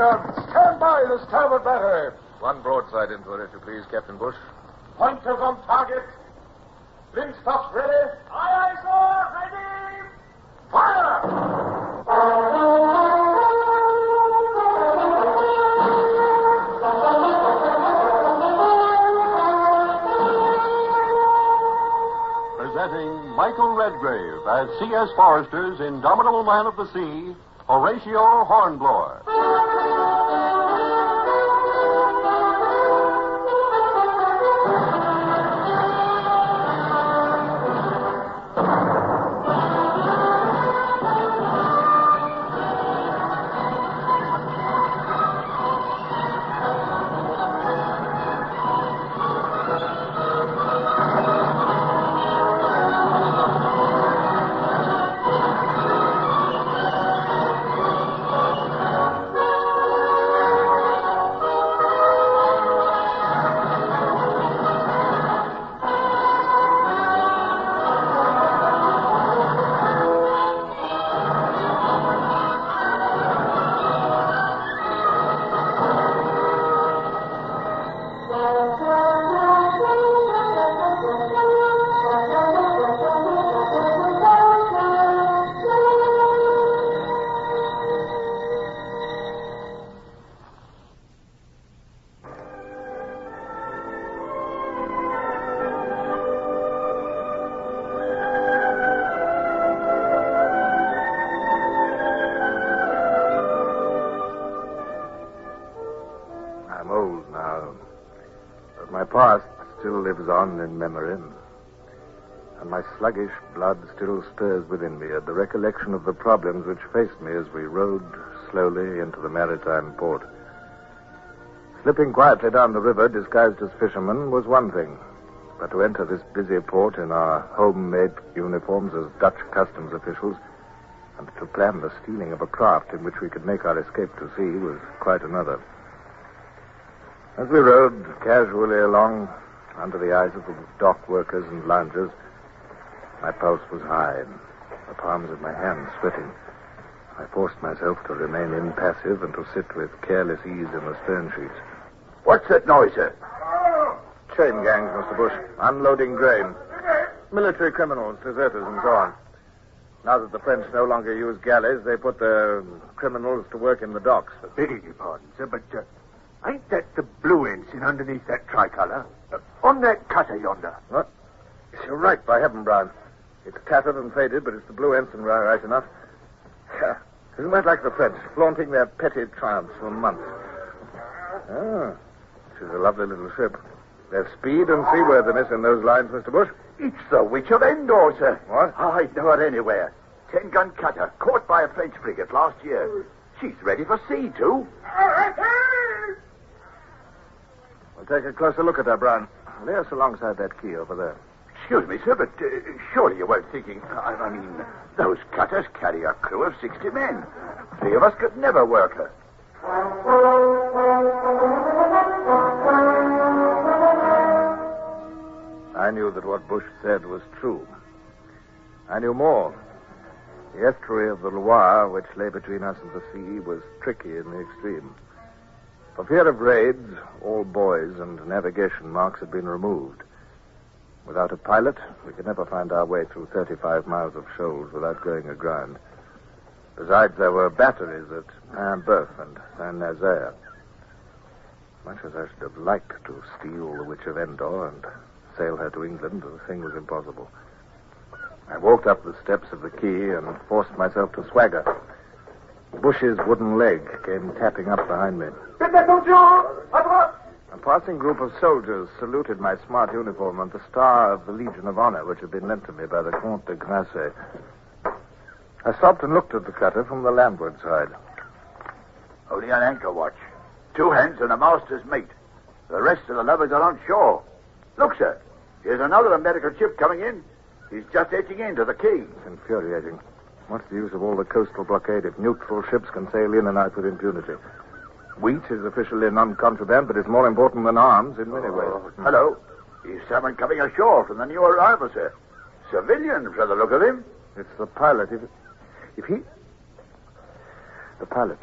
guns. Stand by the starboard battery. One broadside into it, if you please, Captain Bush. Pointers on target. Flintstops ready. Aye, sir. Ready. Fire! Presenting Michael Redgrave as C.S. Forrester's indomitable man of the sea, Horatio Hornblower. I'm old now, but my past still lives on in memory, and my sluggish blood still stirs within me at the recollection of the problems which faced me as we rowed slowly into the maritime port. Slipping quietly down the river, disguised as fishermen, was one thing, but to enter this busy port in our homemade uniforms as Dutch customs officials, and to plan the stealing of a craft in which we could make our escape to sea was quite another. As we rowed casually along under the eyes of the dock workers and loungers, my pulse was high and the palms of my hands sweating. I forced myself to remain impassive and to sit with careless ease in the stern sheets. What's that noise, sir? Chain gangs, Mr. Bush, unloading grain. Military criminals, deserters, and so on. Now that the French no longer use galleys, they put the criminals to work in the docks. Begging your pardon, sir, but ain't that the blue ensign underneath that tricolour? On that cutter yonder. What? Yes, you're right, by heaven, Brown. It's tattered and faded, but it's the blue ensign right enough. Isn't that like the French, flaunting their petty triumphs for months? Ah, she's a lovely little ship. There's speed and seaworthiness in those lines, Mr. Bush. It's the Witch of Endor, sir. What? I know her anywhere. 10-gun cutter, caught by a French frigate last year. She's ready for sea, too. We'll take a closer look at her, Brown. Lay us alongside that key over there. Excuse me, sir, but surely you weren't thinking... I mean, those cutters carry a crew of 60 men. 3 of us could never work her. I knew that what Bush said was true. I knew more. The estuary of the Loire, which lay between us and the sea, was tricky in the extreme. For fear of raids, all buoys and navigation marks had been removed. Without a pilot, we could never find our way through 35 miles of shoals without going aground. Besides, there were batteries at Paimboeuf and Saint-Nazaire. Much as I should have liked to steal the Witch of Endor and sail her to England, the thing was impossible. I walked up the steps of the quay and forced myself to swagger. Bush's wooden leg came tapping up behind me. A passing group of soldiers saluted my smart uniform and the star of the Legion of Honor, which had been lent to me by the Comte de Grasse. I stopped and looked at the cutter from the landward side. Only an anchor watch. 2 hands and a master's mate. The rest of the lovers are on shore. Look, sir. Here's another American ship coming in. He's just edging into the quay. It's infuriating. What's the use of all the coastal blockade if neutral ships can sail in and out with impunity? Wheat is officially non-contraband, but it's more important than arms in many ways. Hello. He's someone coming ashore from the new arrival, sir. Civilian, for the look of him. It's the pilot. If he... The pilot.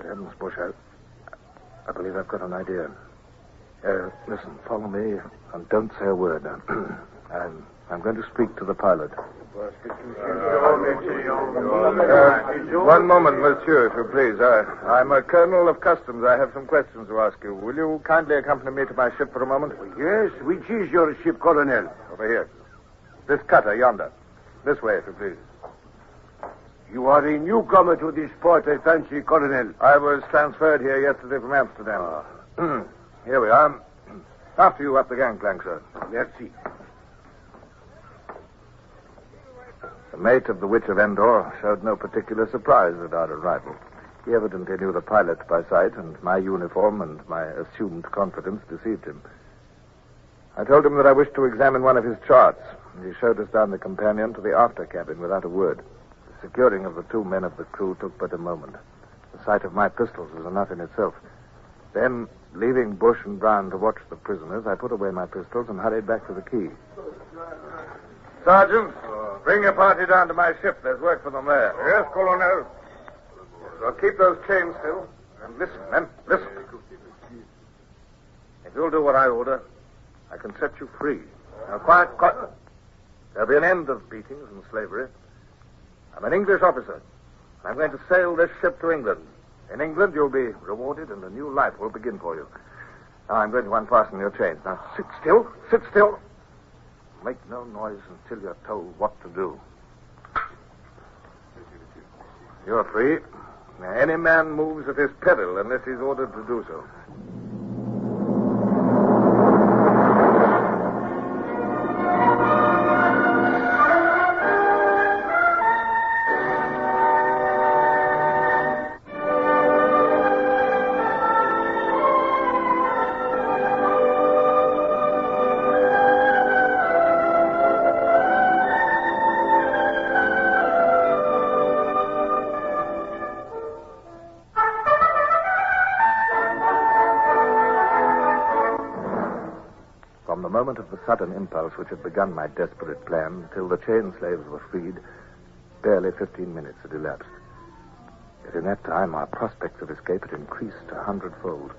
Heavens, Bush, I believe I've got an idea. Listen, follow me, and don't say a word. I'm going to speak to the pilot. One moment, monsieur, if you please. I'm a colonel of customs. I have some questions to ask you. Will you kindly accompany me to my ship for a moment? Yes, which is your ship, Colonel? Over here. This cutter, yonder. This way, if you please. You are a newcomer to this port, I fancy, Colonel. I was transferred here yesterday from Amsterdam. Here we are. After you up the gangplank, sir. Merci. The mate of the Witch of Endor showed no particular surprise at our arrival. He evidently knew the pilot by sight, and my uniform and my assumed confidence deceived him. I told him that I wished to examine one of his charts, and he showed us down the companion to the after cabin without a word. The securing of the 2 men of the crew took but a moment. The sight of my pistols was enough in itself. Then, leaving Bush and Brown to watch the prisoners, I put away my pistols and hurried back to the quay. Sergeant, bring your party down to my ship. There's work for them there. Yes, Colonel. So keep those chains still. And listen, men, listen. If you'll do what I order, I can set you free. Now, quiet. There'll be an end of beatings and slavery. I'm an English officer. I'm going to sail this ship to England. In England, you'll be rewarded, and a new life will begin for you. Now, I'm going to unfasten your chains. Now, sit still. Sit still. Make no noise until you're told what to do. You're free. Now, any man moves at his peril unless he's ordered to do so. From the moment of the sudden impulse which had begun my desperate plan till the chain slaves were freed, barely 15 minutes had elapsed. Yet in that time, our prospects of escape had increased 100-fold.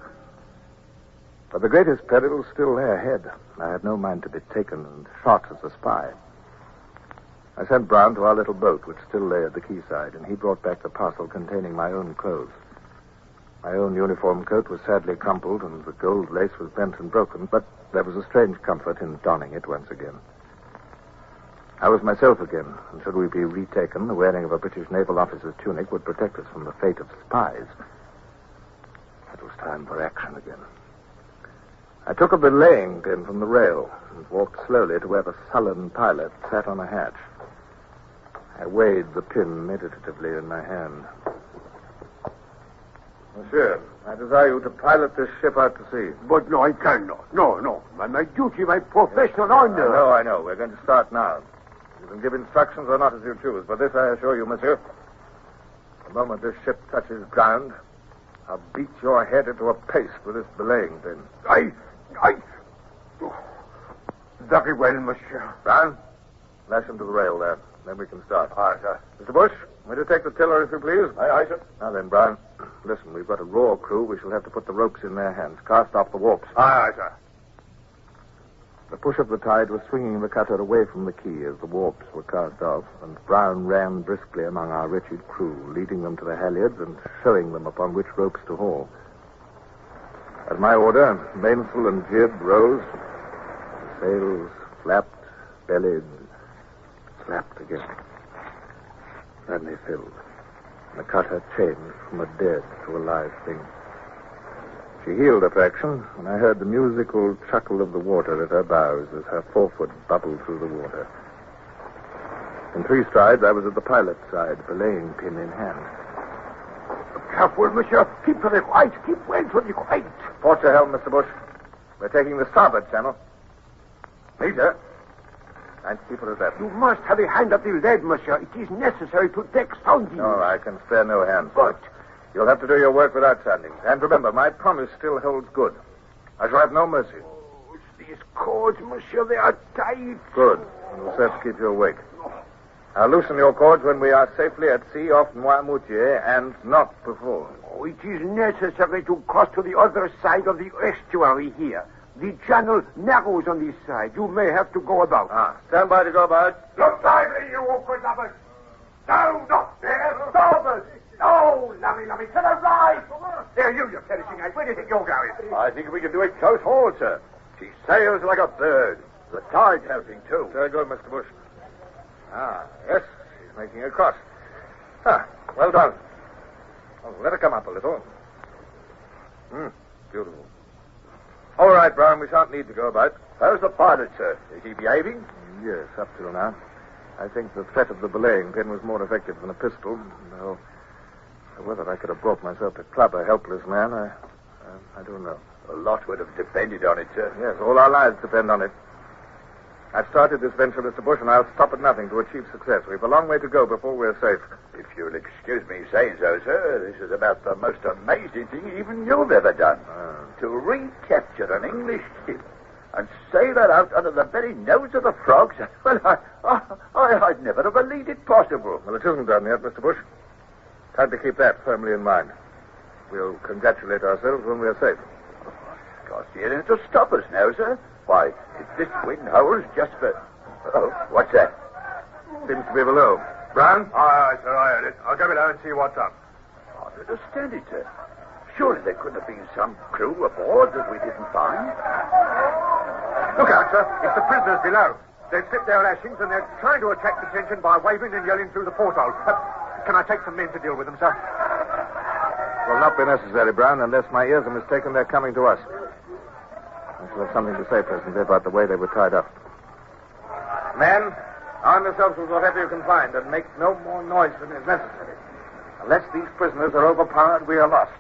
But the greatest peril still lay ahead. I had no mind to be taken and shot as a spy. I sent Brown to our little boat, which still lay at the quayside, and he brought back the parcel containing my own clothes. My own uniform coat was sadly crumpled, and the gold lace was bent and broken, but there was a strange comfort in donning it once again. I was myself again, and should we be retaken, the wearing of a British naval officer's tunic would protect us from the fate of spies. It was time for action again. I took a belaying pin from the rail and walked slowly to where the sullen pilot sat on a hatch. I weighed the pin meditatively in my hand. Monsieur, I desire you to pilot this ship out to sea. But no, I cannot. No. My duty, my professional honor. I know. We're going to start now. You can give instructions or not as you choose, but this I assure you, monsieur. The moment this ship touches ground, I'll beat your head into a paste with this belaying pin. I... Oh, very well, monsieur. Brown, lash him to the rail there. Then we can start. Aye, sir. Mr. Bush, will you take the tiller, if you please? Aye, sir. Now then, Brown, listen, we've got a raw crew. We shall have to put the ropes in their hands. Cast off the warps. Aye, sir. The push of the tide was swinging the cutter away from the quay as the warps were cast off, and Brown ran briskly among our wretched crew, leading them to the halyards and showing them upon which ropes to haul. At my order, mainsail and jib rose. The sails flapped, bellied, flapped again. Then they filled. And the cutter changed from a dead to a live thing. She heeled a fraction, and I heard the musical chuckle of the water at her bows as her forefoot bubbled through the water. In 3 strides, I was at the pilot's side, belaying pin in hand. Careful, monsieur. Keep to the right. Keep well to the right. Port your helm, Mr. Bush. We're taking the starboard channel. Major. 9 people at that. You must have a hand at the lead, monsieur. It is necessary to deck sounding. No, I can spare no hands. But... You'll have to do your work without sounding. And remember, my promise still holds good. I shall have no mercy. Oh, these cords, monsieur, they are tight. Good. And we'll have to keep you awake. I'll loosen your cords when we are safely at sea off Noirmoutier, and not before. Oh, it is necessary to cross to the other side of the estuary here. The channel narrows on this side. You may have to go about. Stand by to go about. Look lively, you awkward lovers. No, not there. Starboard. No, lummy, to the right. There, you perishing eyes. Where do you think you're going? I think we can do it close hauled, sir. She sails like a bird. The tide's helping, too. Very good, Mr. Bush. Yes, she's making a cross. Well done. Oh, let her come up a little. Beautiful. All right, Brown, we shan't need to go about. How's the pilot, sir? Is he behaving? Yes, up till now. I think the threat of the belaying pin was more effective than a pistol, though whether I could have brought myself to club a helpless man, I don't know. A lot would have depended on it, sir. Yes, all our lives depend on it. I've started this venture, Mr. Bush, and I'll stop at nothing to achieve success. We've a long way to go before we're safe. If you'll excuse me saying so, sir, this is about the most amazing thing even you've ever done. To recapture an English ship and sail her out under the very nose of the frogs. Well, I'd never have believed it possible. Well, it isn't done yet, Mr. Bush. Time to keep that firmly in mind. We'll congratulate ourselves when we're safe. Can't see anything to stop us now, sir. Why, if this wind howls just for... Oh, what's that? Seems to be below. Brown? Aye, sir, I heard it. I'll go below and see what's up. I don't understand it, sir. Surely there couldn't have been some crew aboard that we didn't find. Look out, sir. It's the prisoners below. They've slipped their lashings and they're trying to attract attention by waving and yelling through the porthole. Can I take some men to deal with them, sir? Will not be necessary, Brown, unless my ears are mistaken. They're coming to us. I shall have something to say presently about the way they were tied up. Men, arm yourselves with whatever you can find and make no more noise than is necessary. Unless these prisoners are overpowered, we are lost.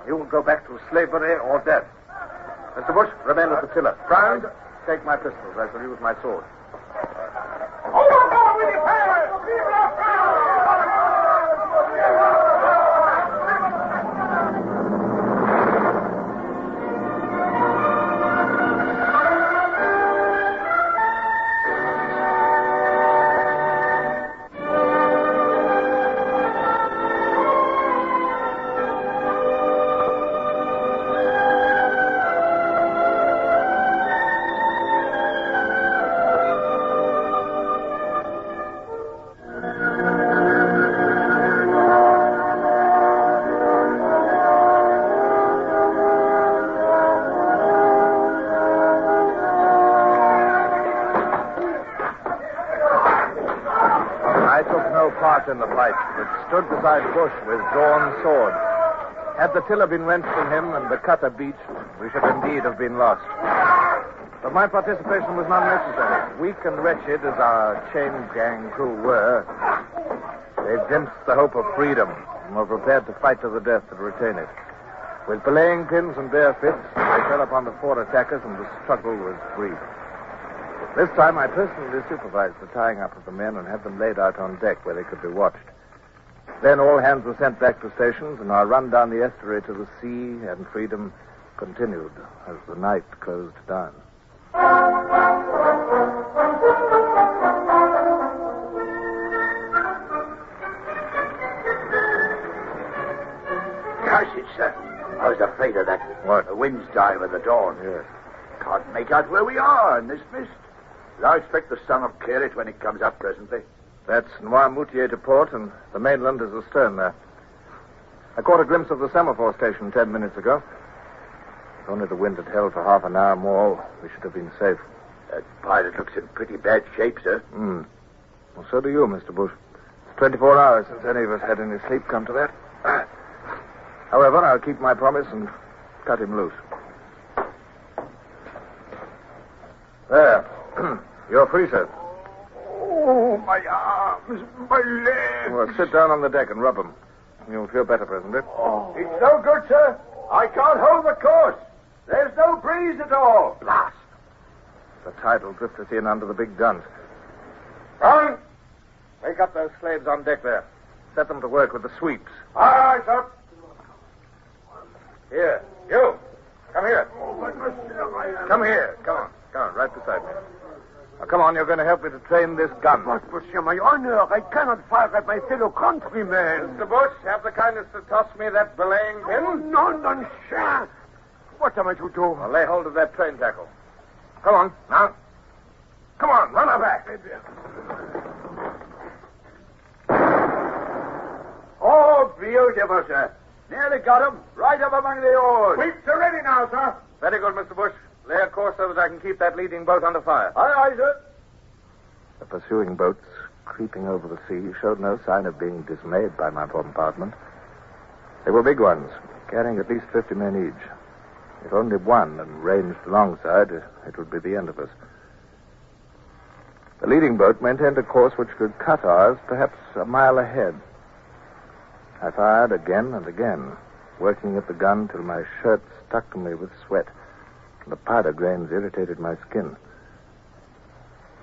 You will go back to slavery or death. Mr. Bush, remain at the tiller. Brown, take my pistols. I shall use my sword. Overboard with your pirates! In the fight, but stood beside Bush with drawn sword. Had the tiller been wrenched from him and the cutter beached, we should indeed have been lost. But my participation was not necessary. Weak and wretched as our chain gang crew were, they glimpsed the hope of freedom and were prepared to fight to the death to retain it. With belaying pins and bare fists, they fell upon the four attackers and the struggle was brief. This time I personally supervised the tying up of the men and had them laid out on deck where they could be watched. Then all hands were sent back to stations, and our run down the estuary to the sea and freedom continued as the night closed down. Curse it, sir. I was afraid of that. What? The wind's dying with the dawn. Yes. Can't make out where we are in this mist. I expect the sun will clear it when it comes up presently. That's Noirmoutier to port, and the mainland is astern there. I caught a glimpse of the semaphore station 10 minutes ago. If only the wind had held for half an hour more, we should have been safe. That pilot looks in pretty bad shape, sir. Well, so do you, Mr. Bush. It's 24 hours since any of us had any sleep, come to that. However, I'll keep my promise and cut him loose. There. You're free, sir. Oh, my arms, my legs. Well, sit down on the deck and rub them. You'll feel better presently. Oh. It's no good, sir. I can't hold the course. There's no breeze at all. Blast. The tide will drift us in under the big guns. Brown! Wake up those slaves on deck there. Set them to work with the sweeps. Aye, sir. Here. You. Come here. Oh, but, monsieur, Come here. Come on, right beside me. Now, come on, you're going to help me to train this gun. But, monsieur, my honor, I cannot fire at my fellow countrymen. Mr. Bush, have the kindness to toss me that belaying pin. Oh, non, sir. What am I to do? I'll lay hold of that train tackle. Come on, now. Come on, run her back. Oh, beautiful, sir. Nearly got him. Right up among the oars. Sweeps are ready now, sir. Very good, Mr. Bush. Lay a course so that I can keep that leading boat under fire. Aye, aye, sir. The pursuing boats, creeping over the sea, showed no sign of being dismayed by my bombardment. They were big ones, carrying at least 50 men each. If only one and ranged alongside, it would be the end of us. The leading boat maintained a course which could cut ours perhaps a mile ahead. I fired again and again, working at the gun till my shirt stuck to me with sweat, and the powder grains irritated my skin.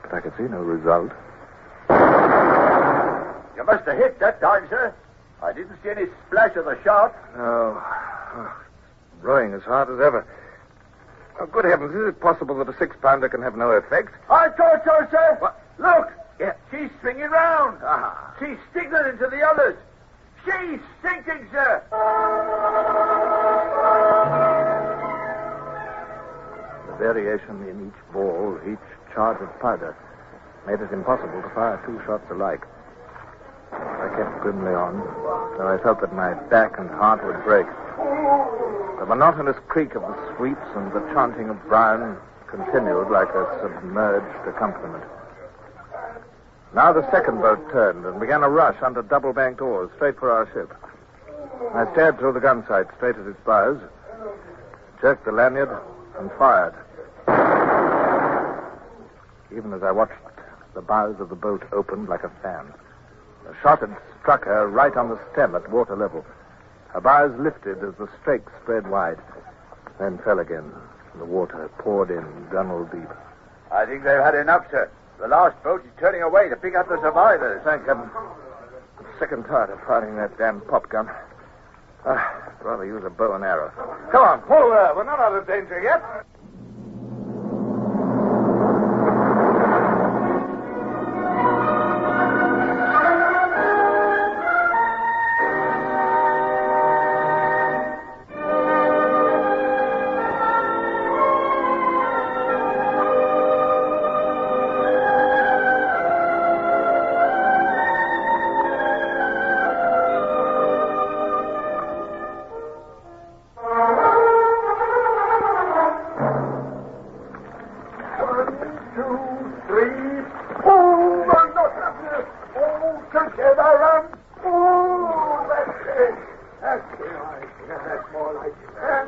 But I could see no result. You must have hit that time, sir. I didn't see any splash of the shot. No. Rowing as hard as ever. Oh, good heavens, is it possible that a 6-pounder can have no effect? I thought so, sir. What? Look. Yeah. She's swinging round. Ah. She's signaling to the others. She's sinking, sir. The variation in each ball, each charge of powder, made it impossible to fire 2 shots alike. I kept grimly on, though I felt that my back and heart would break. The monotonous creak of the sweeps and the chanting of Brown continued like a submerged accompaniment. Now the second boat turned and began a rush under double-banked oars straight for our ship. I stared through the gun sight straight at its bows, jerked the lanyard, and fired. Even as I watched, the bows of the boat opened like a fan. A shot had struck her right on the stem at water level. Her bows lifted as the strakes spread wide, then fell again. The water poured in gunwale deep. I think they've had enough, sir. The last boat is turning away to pick up the survivors. Thank heaven. I'm sick and tired of firing that damn pop gun. I'd rather use a bow and arrow. Come on, pull there. We're not out of danger yet.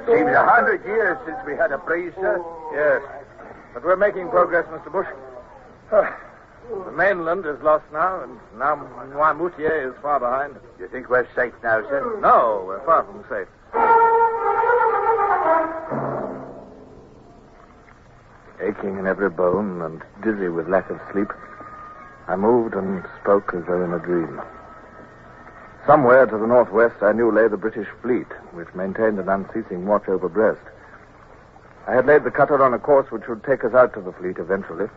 Seems 100 years since we had a breeze, sir. Yes. But we're making progress, Mr. Bush. The mainland is lost now, and now Noirmoutier is far behind. You think we're safe now, sir? No, we're far from safe. Aching in every bone and dizzy with lack of sleep, I moved and spoke as though in a dream. Somewhere to the northwest, I knew lay the British fleet, which maintained an unceasing watch over Brest. I had laid the cutter on a course which would take us out to the fleet eventually.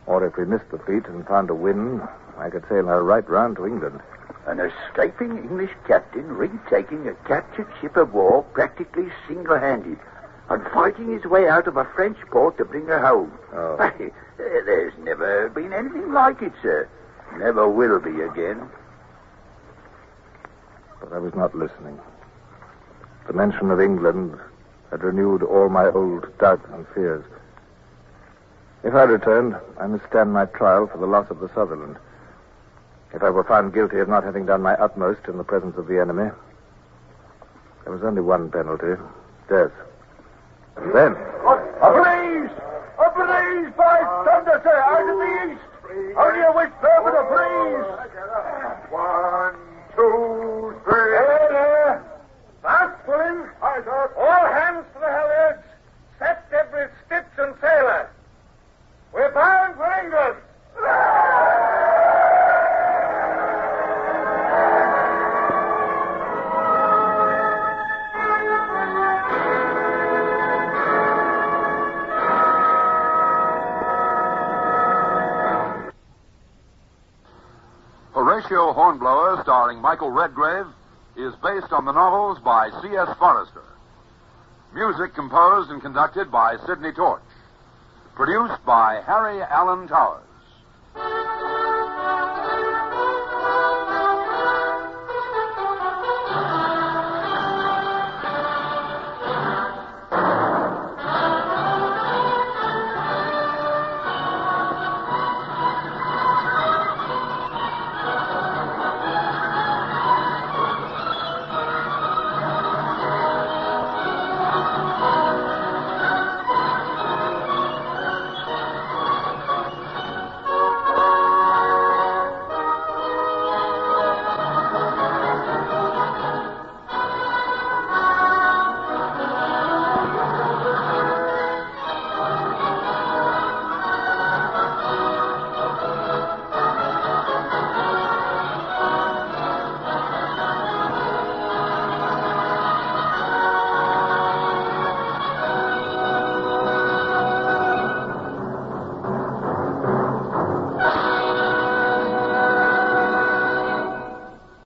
Or if we missed the fleet and found a wind, I could sail her right round to England. An escaping English captain retaking a captured ship of war practically single-handed and fighting his way out of a French port to bring her home. Oh. There's never been anything like it, sir. Never will be again. But I was not listening. The mention of England had renewed all my old doubts and fears. If I returned, I must stand my trial for the loss of the Sutherland. If I were found guilty of not having done my utmost in the presence of the enemy, there was only one penalty, death. And then... A breeze! A breeze, by thunder, sir, out of the east! Only a whisper with a breeze! 1, 2, 3. There. Fast pulling. All hands to the halyards. Set every stitch and sailor. We're bound for England. Horatio Hornblower, starring Michael Redgrave, is based on the novels by C.S. Forrester. Music composed and conducted by Sidney Torch. Produced by Harry Allen Towers.